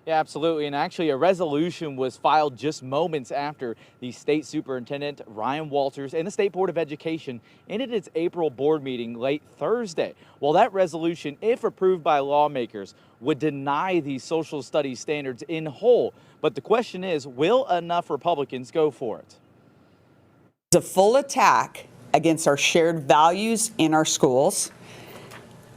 Yeah, absolutely. And actually, a resolution was filed just moments after the state superintendent, Ryan Walters, and the State Board of Education ended its April board meeting late Thursday. Well, that resolution, if approved by lawmakers, would deny these social studies standards in whole. But the question is, will enough Republicans go for it? It's a full attack against our shared values in our schools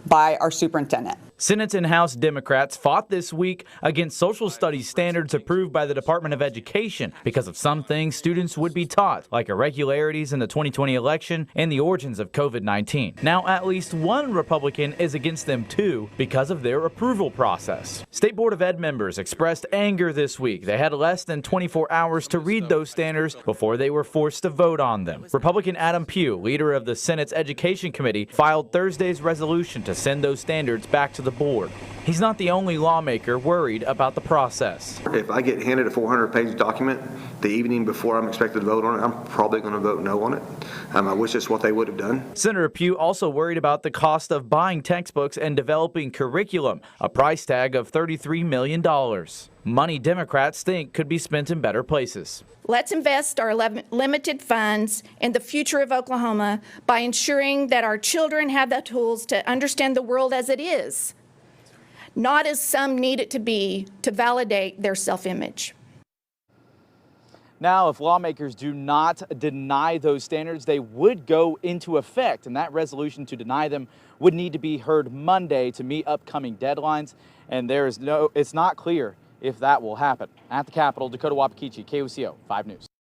by our superintendent. Senate and House Democrats fought this week against social studies standards approved by the Department of Education because of some things students would be taught, like irregularities in the 2020 election and the origins of COVID-19. Now, at least one Republican is against them too because of their approval process. State Board of Ed members expressed anger this week. They had less than 24 hours to read those standards before they were forced to vote on them. Republican Adam Pugh, leader of the Senate's Education Committee, filed Thursday's resolution to send those standards back to the board. He's not the only lawmaker worried about the process. If I get handed a 400-page document the evening before I'm expected to vote on it, I'm probably going to vote no on it. I wish that's what they would have done. Senator Pugh also worried about the cost of buying textbooks and developing curriculum, a price tag of $33 million. Money Democrats think could be spent in better places. Let's invest our limited funds in the future of Oklahoma by ensuring that our children have the tools to understand the world as it is, not as some need it to be to validate their self-image. Now, if lawmakers do not deny those standards, they would go into effect, and that resolution to deny them would need to be heard Monday to meet upcoming deadlines, and it's not clear if that will happen. At the Capitol, Dakota Wapakichi, KOCO 5 News.